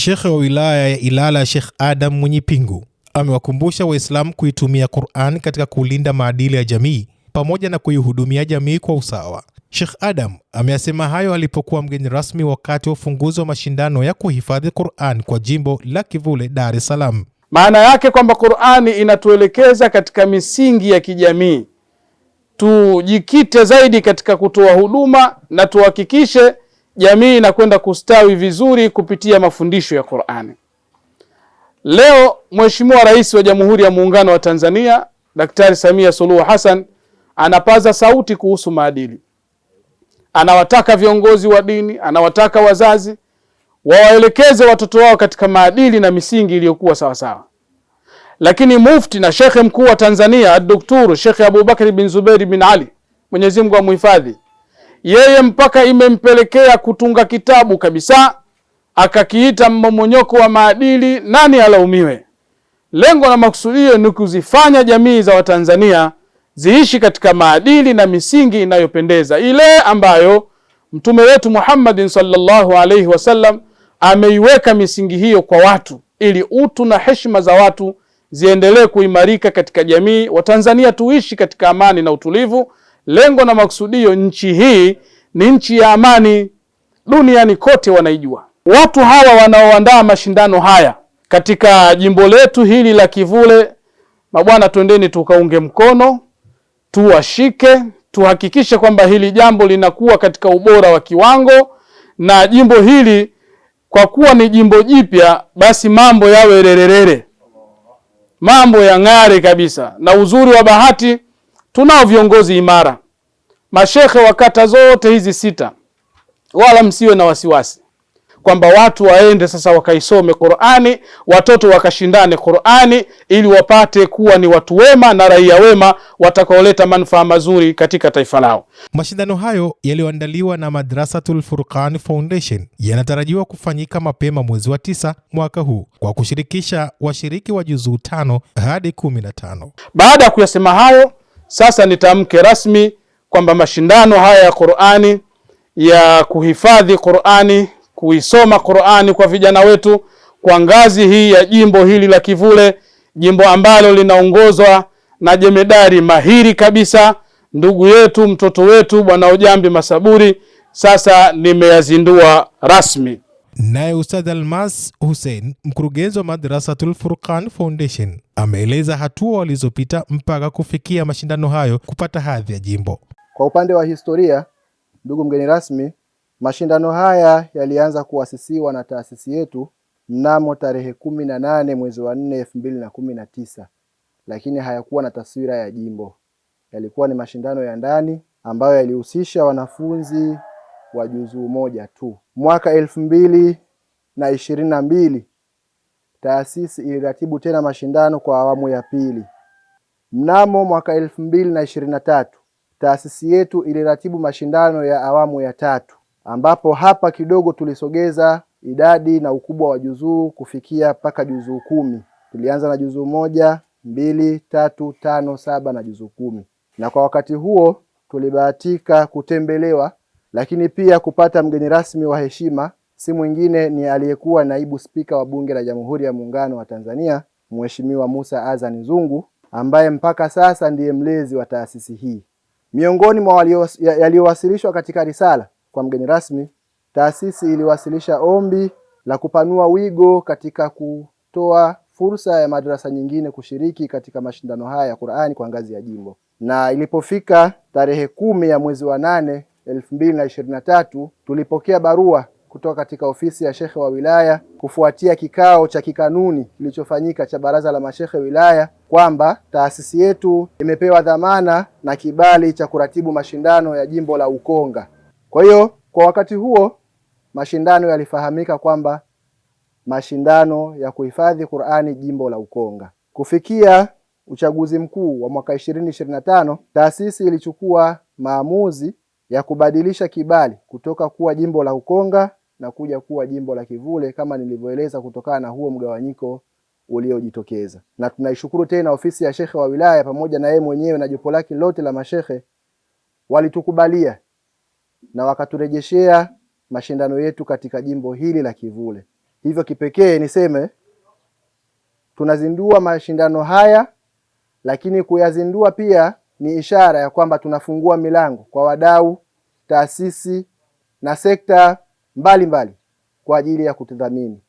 Sheikh wa wilaya ya Ilala Sheikh Adam Munyipingu amewakumbusha Waislamu kuitumia Qur'an katika kulinda maadili ya jamii pamoja na kuihudumia jamii kwa usawa. Sheikh Adam ameyasema hayo alipokuwa mgeni rasmi wakati wa ufunguzi wa mashindano ya kuhifadhi Qur'an kwa jimbo la Kivule, Dar es Salaam. Maana yake kwamba Qur'ani inatuelekeza katika misingi ya kijamii. Tujikite zaidi katika kutoa huduma na tuhakikishe jamii inakwenda kustawi vizuri kupitia mafundisho ya Qur'ani. Leo Mheshimiwa Rais wa Jamhuri ya Muungano wa Tanzania, Daktari Samia Suluhu Hassan, anapaza sauti kuhusu maadili. Anawataka viongozi wa dini, anawataka wazazi wawaelekeze watoto wao katika maadili na misingi iliyokuwa sawa sawa. Lakini Mufti na Sheikh Mkuu wa Tanzania, Dr. Sheikh Abubakar bin Zubair bin Ali, Mwenyezi Mungu amhifadhi, yeye mpaka imempelekea kutunga kitabu kabisa akakiita mmomonyoko wa maadili, nani alaumiwe. Lengo na makusudio ni kuzifanya jamii za Watanzania ziishi katika maadili na misingi inayopendeza, ile ambayo Mtume wetu Muhammad sallallahu alaihi wasallam ameiweka misingi hiyo kwa watu, ili utu na heshima za watu ziendelee kuimarika katika jamii. Watanzania tuishi katika amani na utulivu. Lengo na makusudio, nchi hii ni nchi ya amani, duniani kote wanaijua. Watu hawa wanaoandaa mashindano haya katika jimbo letu hili la Kivule, mabwana, twendeni tukaunge mkono, tuwashike, tuhakikishe kwamba hili jambo linakuwa katika ubora wa kiwango, na jimbo hili kwa kuwa ni jimbo jipya, basi mambo yawe rererere, mambo ya ng'are kabisa. Na uzuri wa bahati, tunao viongozi imara, mashekhe wa kata zote hizi 6, wala msiwe na wasiwasi kwamba watu waende sasa wakaisome Qur'ani, watoto wakashindane Qur'ani, ili wapate kuwa ni watu wema na raia wema watakaoleta manufaa mazuri katika taifa lao. Mashindano hayo yaliyoandaliwa na Madrasatul Furqan Foundation yanatarajiwa kufanyika mapema mwezi wa 9 mwaka huu kwa kushirikisha washiriki wa juzuu 5 hadi 15. Baada ya kuyasema hayo, sasa nitamke rasmi kwamba mashindano haya ya Qur'ani, ya kuhifadhi Qur'ani, kuisoma Qur'ani kwa vijana wetu kwa ngazi hii ya jimbo hili la Kivule, jimbo ambalo linaongozwa na jemedari mahiri kabisa, ndugu yetu, mtoto wetu, Bwana Ujambi Masaburi, sasa nimeyazindua rasmi. Naye Ustadh Almas Hussein, mkurugenzi wa Madrasatul Furqan Foundation, ameeleza hatua walizopita mpaka kufikia mashindano hayo kupata hadhi ya jimbo. Kwa upande wa historia, ndugu mgeni rasmi, mashindano haya yalianza kuasisiwa na taasisi yetu mnamo tarehe 18 mwezi wa 4 2019, lakini hayakuwa na taswira ya jimbo. Yalikuwa ni mashindano ya ndani ambayo yalihusisha wanafunzi wa juzuu 1 tu. Mwaka 2022 taasisi iliratibu tena mashindano kwa awamu ya pili. Mnamo mwaka 2023 taasisi yetu iliratibu mashindano ya awamu ya 3, ambapo hapa kidogo tulisogeza idadi na ukubwa wa juzuu kufikia mpaka juzuu 10. Tulianza na juzuu 1, 2, 3, 5, 7 na juzuu 10. Na kwa wakati huo tulibahatika kutembelewa, lakini pia kupata mgeni rasmi wa heshima, si mwingine ni aliyekuwa naibu spika wa Bunge la Jamhuri ya Muungano wa Tanzania, Mheshimiwa Musa Azan Zungu, ambaye mpaka sasa ndiye mlezi wa taasisi hii. Miongoni mwa yaliyowasilishwa katika risala kwa mgeni rasmi, taasisi iliwasilisha ombi la kupanua wigo katika kutoa fursa ya madrasa nyingine kushiriki katika mashindano haya ya Qur'ani kwa ngazi ya jimbo. Na ilipofika tarehe 10 ya mwezi wa 8 2023, tulipokea barua kutoka katika ofisi ya Shekhe wa wilaya kufuatia kikao cha kikanuni kilichofanyika cha baraza la mashekhe wilaya, kwamba taasisi yetu imepewa dhamana na kibali cha kuratibu mashindano ya jimbo la Ukonga. Kwa hiyo kwa wakati huo mashindano yalifahamika kwamba mashindano ya kuhifadhi Qur'ani jimbo la Ukonga. Kufikia uchaguzi mkuu wa mwaka 2025, taasisi ilichukua maamuzi ya kubadilisha kibali kutoka kuwa jimbo la Ukonga na kuja kuwa jimbo la Kivule, kama nilivyoeleza, kutokana na huo mgawanyiko uliojitokeza. Na tunaishukuru tena ofisi ya Shekhe wa wilaya pamoja na yeye mwenyewe na jopo lake lote la mashekhe, walitukubalia na wakaturejeshea mashindano yetu katika jimbo hili la Kivule. Hivyo kipekee niseme tunazindua mashindano haya, lakini kuyazindua pia ni ishara ya kwamba tunafungua milango kwa wadau, taasisi na sekta mbalimbali kwa ajili ya kutudhamini.